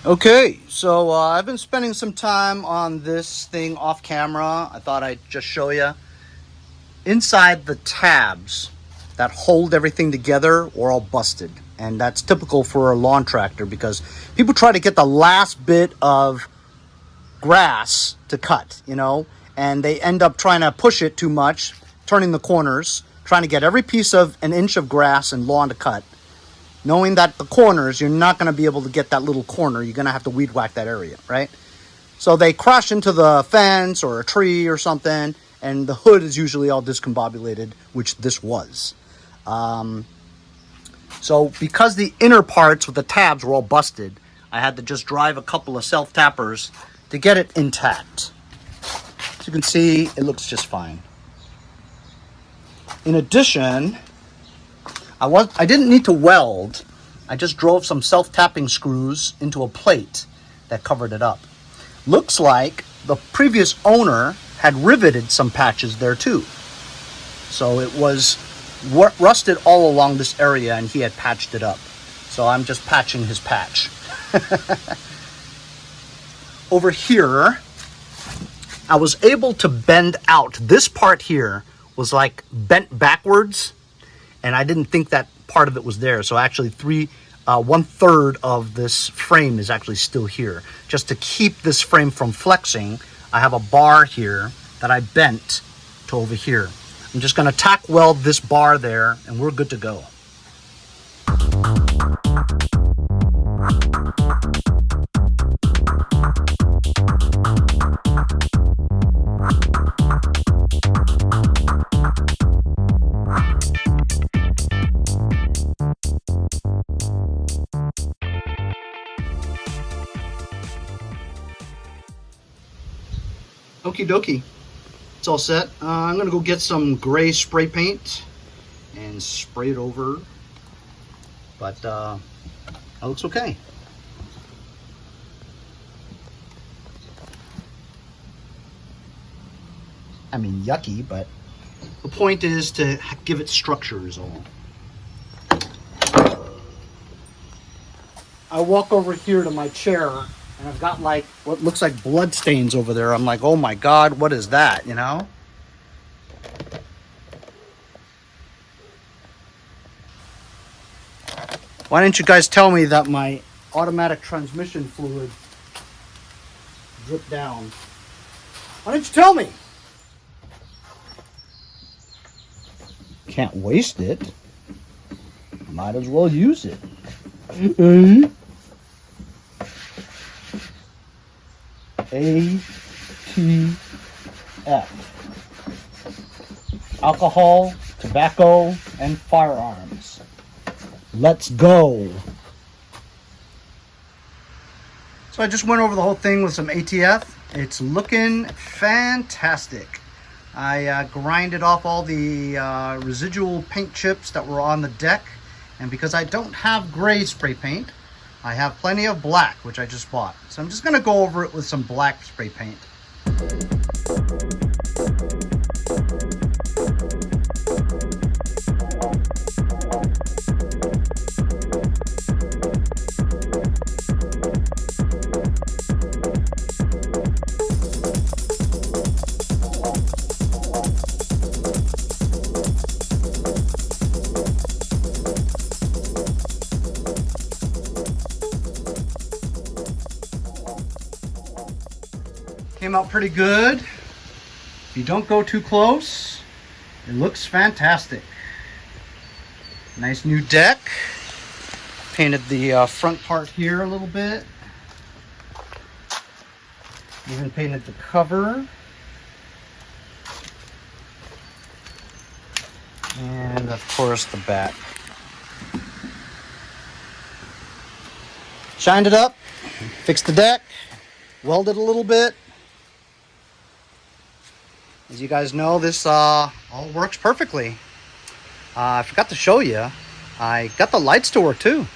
Okay, so I've been spending some time on this thing off camera. I thought I'd just show you. Inside the tabs that hold everything together were all busted. And that's typical for a lawn tractor because people try to get the last bit of grass to cut, and they end up trying to push it too much, turning the corners, trying to get every piece of an inch of grass and lawn to cut. Knowing that the corners, you're not going to be able to get that little corner. You're going to have to weed whack that area, right? So they crash into the fence or a tree or something, and the hood is usually all discombobulated, which this was. So because the inner parts with the tabs were all busted, I had to just drive a couple of self-tappers to get it intact. As you can see, it looks just fine. In addition, I didn't need to weld. I just drove some self-tapping screws into a plate that covered it up. Looks like the previous owner had riveted some patches there too. So it was rusted all along this area and he had patched it up. So I'm just patching his patch. Over here, I was able to bend out. This part here was like bent backwards, and I didn't think that part of it was there. So actually 1/3 of this frame is actually still here. Just to keep this frame from flexing, I have a bar here that I bent to over here. I'm just going to tack weld this bar there and we're good to go. Okie dokie, it's all set. I'm gonna go get some gray spray paint and spray it over, but that looks okay. I mean, yucky, but the point is to give it structure is all. I walk over here to my chair and I've got like what looks like blood stains over there. I'm like, oh my God, what is that, Why didn't you guys tell me that my automatic transmission fluid dripped down? Why didn't you tell me? Can't waste it. Might as well use it. ATF. Alcohol, tobacco, and firearms. Let's go. So I just went over the whole thing with some ATF. It's looking fantastic. I grinded off all the residual paint chips that were on the deck. And because I don't have gray spray paint, I have plenty of black, which I just bought. So I'm just going to go over it with some black spray paint. Came out pretty good. If you don't go too close, it looks fantastic. Nice new deck. Painted the front part here a little bit. Even painted the cover. And of course the back. Shined it up, fixed the deck, welded a little bit. As you guys know, this all works perfectly. I forgot to show you, I got the lights to work too.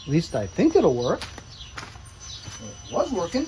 At least I think it'll work. It was working.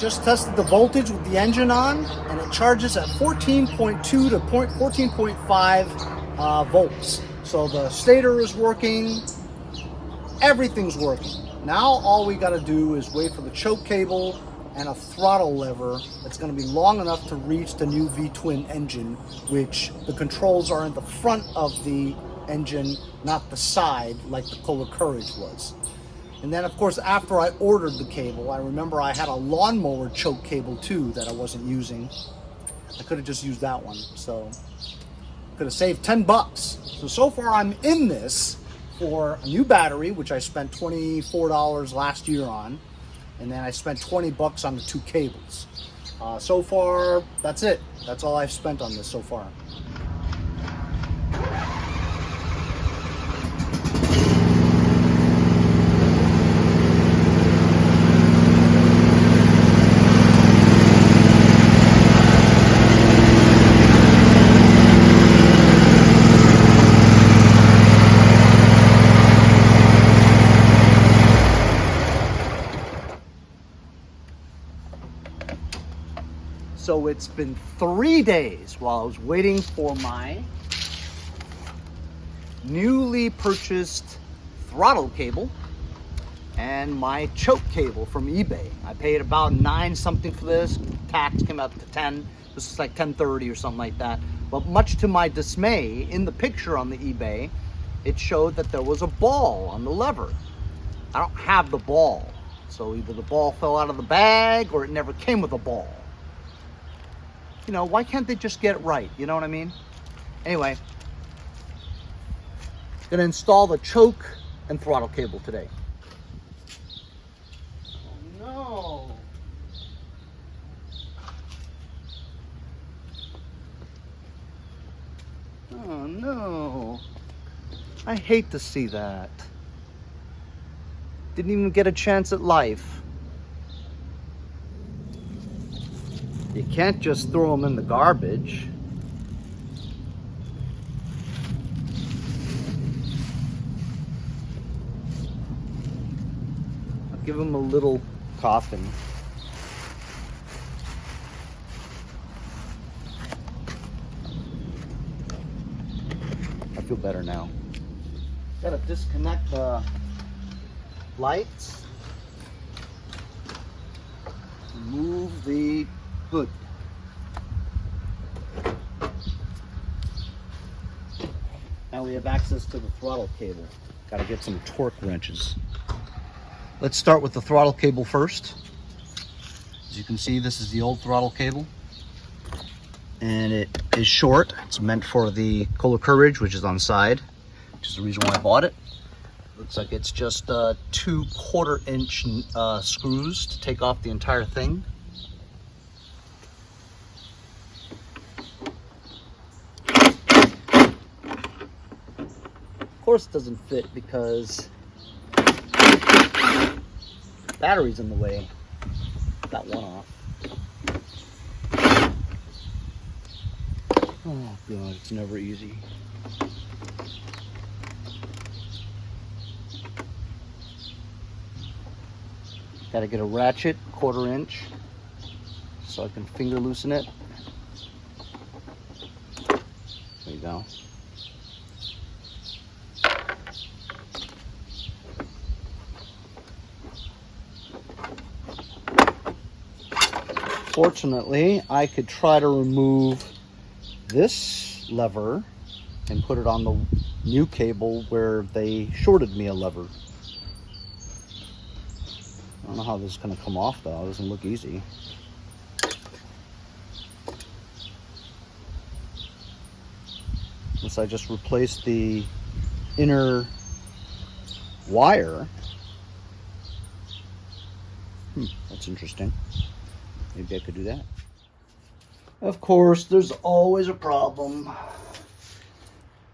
just tested the voltage with the engine on, and it charges at 14.2 to 14.5 volts. So the stator is working, everything's working. Now all we gotta do is wait for the choke cable and a throttle lever that's gonna be long enough to reach the new V-twin engine, which the controls are in the front of the engine, not the side like the Kohler Courage was. And then of course, after I ordered the cable, I remember I had a lawnmower choke cable too that I wasn't using. I could have just used that one, so could have saved 10 bucks. So far I'm in this for a new battery, which I spent $24 last year on, and then I spent 20 bucks on the 2 cables. So far, that's it. That's all I've spent on this so far. So it's been 3 days while I was waiting for my newly purchased throttle cable and my choke cable from eBay. I paid about 9 something for this. Tax came out to 10. This is like 10.30 or something like that. But much to my dismay, in the picture on the eBay, it showed that there was a ball on the lever. I don't have the ball. So either the ball fell out of the bag or it never came with a ball. You know, why can't they just get it right? You know what I mean? Anyway, gonna install the choke and throttle cable today. Oh no. Oh no. I hate to see that. Didn't even get a chance at life. You can't just throw them in the garbage. I'll give them a little coffin. I feel better now. Gotta disconnect the lights. Remove the hood. Now we have access to the throttle cable. Got to get some torque wrenches. Let's start with the throttle cable first. As you can see, this is the old throttle cable. And it is short. It's meant for the Kohler Courage, which is on the side, which is the reason why I bought it. Looks like it's just 2 1/4-inch screws to take off the entire thing. Of course it doesn't fit because battery's in the way. Got one off. Oh god, it's never easy. Gotta get a ratchet, 1/4-inch, so I can finger loosen it. There you go. Fortunately, I could try to remove this lever and put it on the new cable where they shorted me a lever. I don't know how this is going to come off though. It doesn't look easy. Unless I just replace the inner wire. That's interesting. Maybe I could do that. Of course, there's always a problem.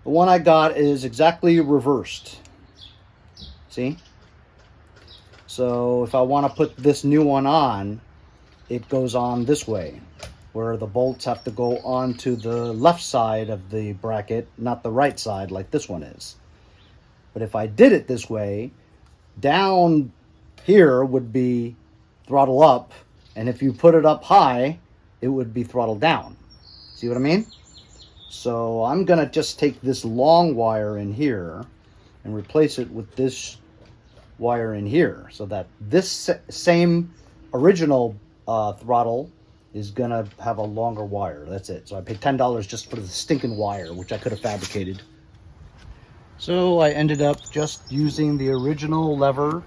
The one I got is exactly reversed. See? So if I want to put this new one on, it goes on this way, where the bolts have to go onto the left side of the bracket, not the right side like this one is. But if I did it this way, down here would be throttle up, And if you put it up high, it would be throttled down. See what I mean? So I'm gonna just take this long wire in here and replace it with this wire in here, so that this same original throttle is gonna have a longer wire. That's it. So I paid $10 just for the stinking wire, which I could have fabricated. So I ended up just using the original lever.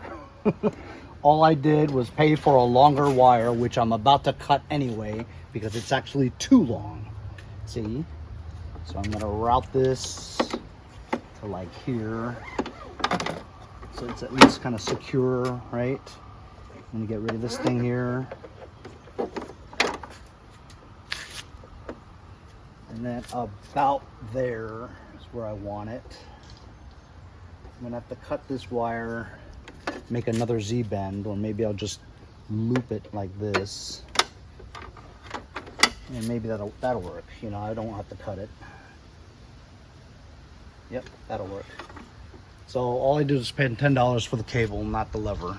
All I did was pay for a longer wire, which I'm about to cut anyway because it's actually too long. See? So I'm gonna route this to like here, so it's at least kind of secure, right? I'm gonna get rid of this thing here. And then about there is where I want it. I'm gonna have to cut this wire, make another Z-bend, or maybe I'll just loop it like this. And maybe that'll work. You know, I don't have to cut it. Yep, that'll work. So all I did is pay $10 for the cable, not the lever.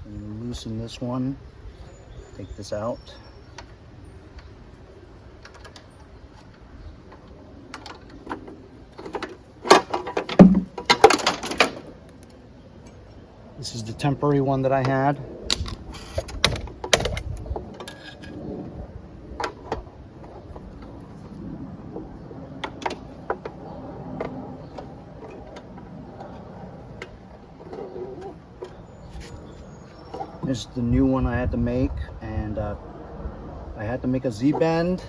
I'm gonna loosen this one, take this out. This is the temporary one that I had. This is the new one I had to make, and I had to make a Z-bend.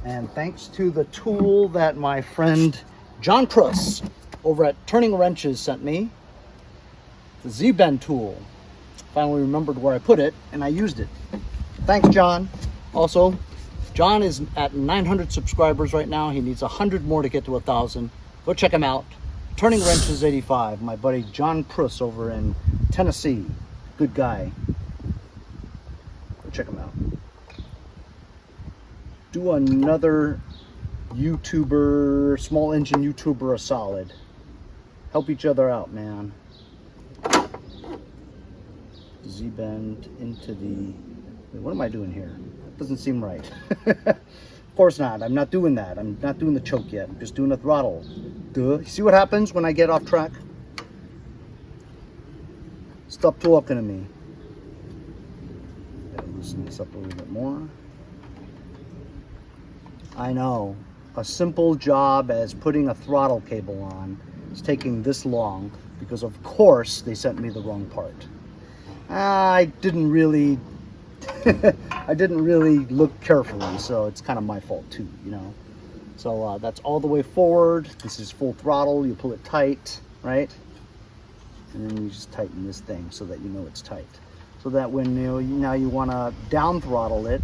And thanks to the tool that my friend John Pruss over at Turning Wrenches sent me, the Z-bend tool. Finally remembered where I put it, and I used it. Thanks, John. Also, John is at 900 subscribers right now. He needs 100 more to get to 1,000. Go check him out. Turning Wrenches 85. My buddy John Pruss over in Tennessee. Good guy. Go check him out. Do another YouTuber, small engine YouTuber a solid. Help each other out, man. Z-bend into the... Wait, what am I doing here? That doesn't seem right. Of course not. I'm not doing that. I'm not doing the choke yet. I'm just doing the throttle. Duh. You see what happens when I get off track? Stop talking to me. Gotta loosen this up a little bit more. I know. A simple job as putting a throttle cable on is taking this long because, of course, they sent me the wrong part. I didn't really look carefully, so it's kind of my fault too, you know. So that's all the way forward. This is full throttle. You pull it tight, right? And then you just tighten this thing so that you know it's tight. So that when now you want to down throttle it,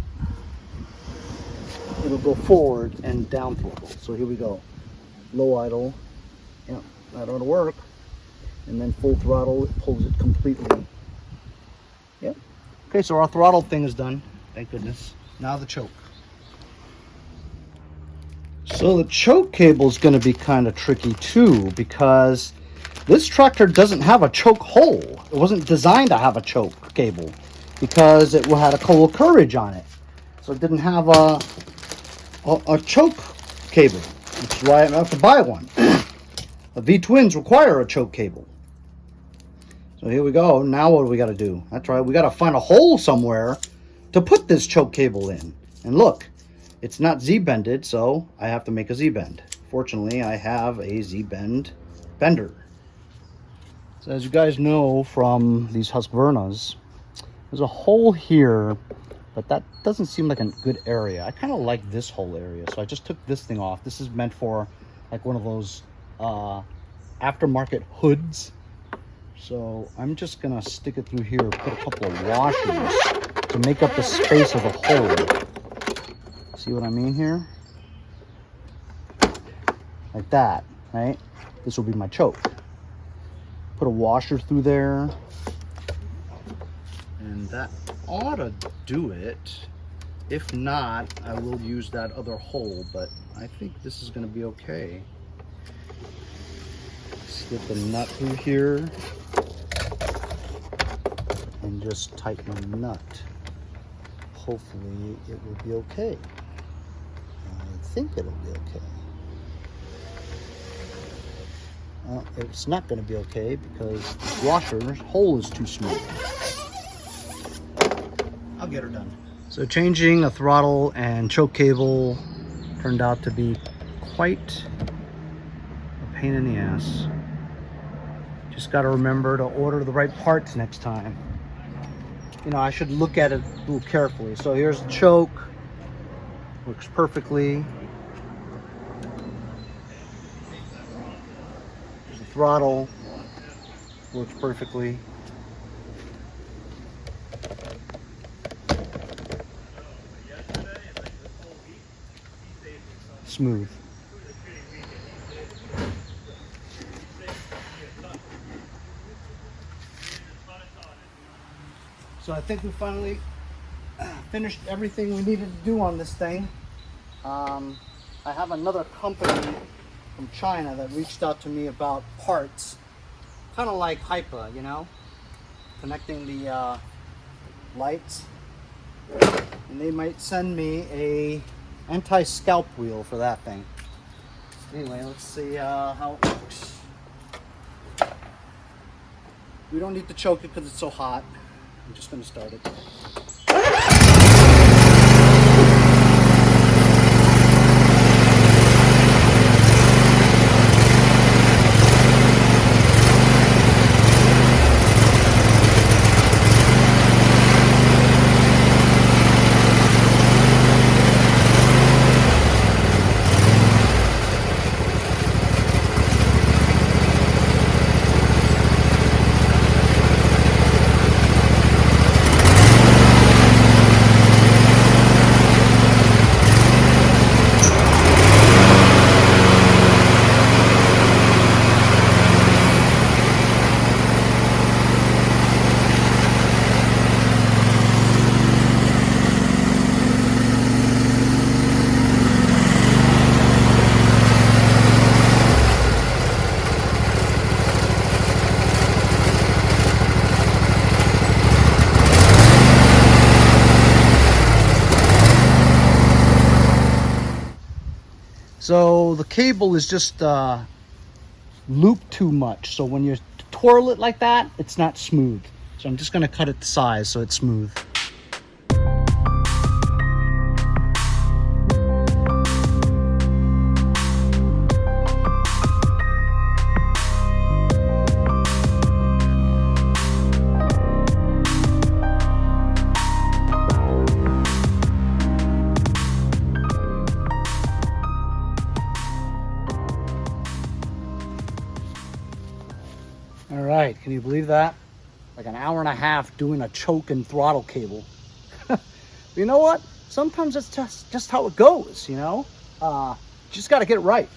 it'll go forward and down throttle. So here we go. Low idle. Yeah, that ought to work. And then full throttle, it pulls it completely. Yep. Okay, so our throttle thing is done. Thank goodness. Now the choke. So the choke cable is going to be kind of tricky too, because this tractor doesn't have a choke hole. It wasn't designed to have a choke cable because it had a coil courage on it. So it didn't have a choke cable, which is why I have to buy one. The V-twins require a choke cable. So here we go. Now what do we got to do? That's right. We got to find a hole somewhere to put this choke cable in. And look, it's not Z-bended, so I have to make a Z-bend. Fortunately, I have a Z-bend bender. So as you guys know from these Husqvarnas, there's a hole here, but that doesn't seem like a good area. I kind of like this whole area, so I just took this thing off. This is meant for like one of those aftermarket hoods. So I'm just gonna stick it through here, put a couple of washers to make up the space of the hole. See what I mean here? Like that, right? This will be my choke. Put a washer through there, and that ought to do it. If not, I will use that other hole, but I think this is going to be okay. Slip the nut through here and just tighten the nut. hopefully it will be okay. I think it'll be okay. Well, it's not going to be okay because the washer's hole is too small. I'll get her done. So changing a throttle and choke cable turned out to be quite a pain in the ass. Just got to remember to order the right parts next time. You know, I should look at it a little carefully. So here's the choke. Works perfectly. There's the throttle. Works perfectly. Smooth. So I think we finally finished everything we needed to do on this thing. I have another company from China that reached out to me about parts, kind of like HIPA, you know, connecting the lights, and they might send me a anti-scalp wheel for that thing. Anyway, let's see how it works. We don't need to choke it because it's so hot. I'm just going to start it. So the cable is just looped too much. So when you twirl it like that, it's not smooth. So I'm just going to cut it to size so it's smooth. All right, can you believe that? Like an hour and a half doing a choke and throttle cable. You know what? Sometimes it's just how it goes, you know? Just got to get it right.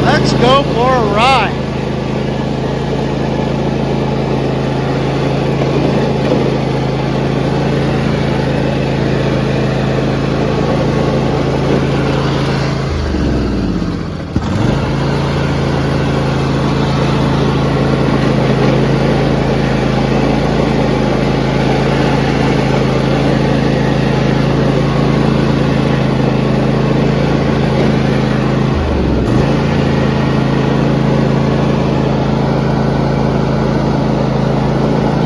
Let's go for a ride.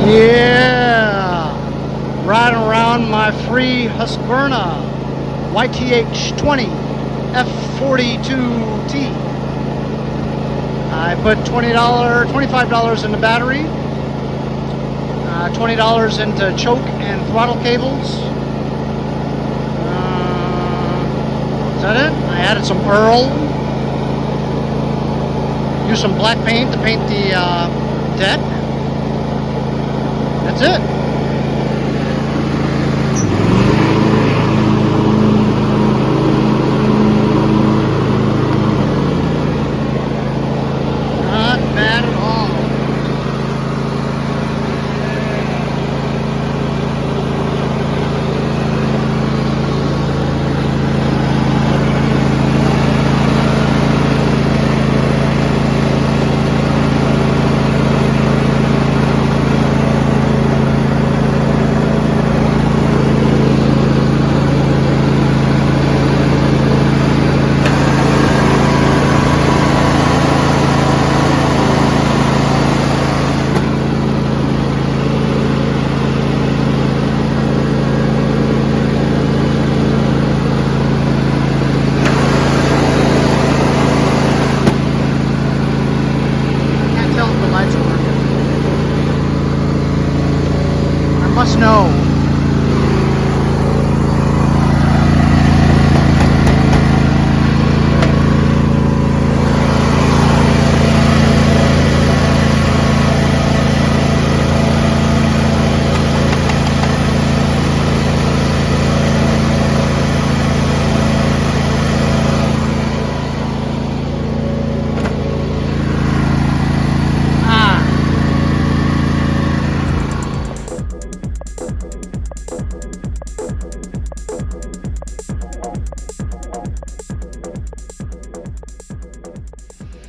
Yeah, riding around my free Husqvarna YTH20 F42T. I put $25 in the battery, $20 into choke and throttle cables. Is that it? I added some Earl. Use some black paint to paint the deck. That's it. Not bad at all. Must know.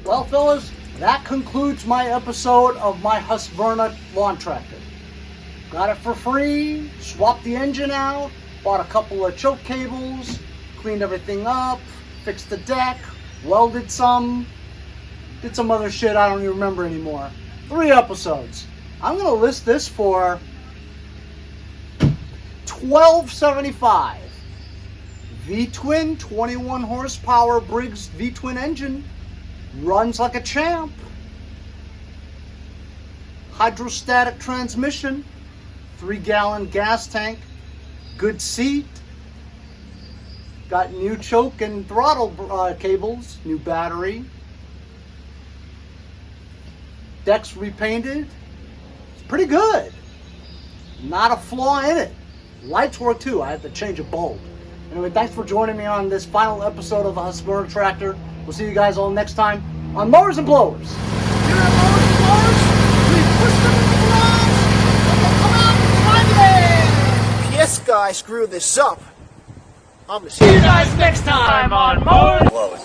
Well, fellas, that concludes my episode of my Husqvarna lawn tractor. Got it for free, swapped the engine out, bought a couple of choke cables, cleaned everything up, fixed the deck, welded some, did some other shit I don't even remember anymore. 3 episodes. I'm going to list this for $12.75. V-twin, 21 horsepower Briggs V-twin engine. Runs like a champ. Hydrostatic transmission. 3-gallon gas tank. Good seat. Got new choke and throttle cables. New battery. Deck's repainted. It's pretty good. Not a flaw in it. Lights work too. I had to change a bulb. Anyway, thanks for joining me on this final episode of the Husqvarna Tractor. We'll see you guys all next time on Mowers and Blowers. Here at Mowers and Blowers, we push them in the garage and they'll come out and find it. Yes, guy, screw this up. I'm See you guys next time on Mowers.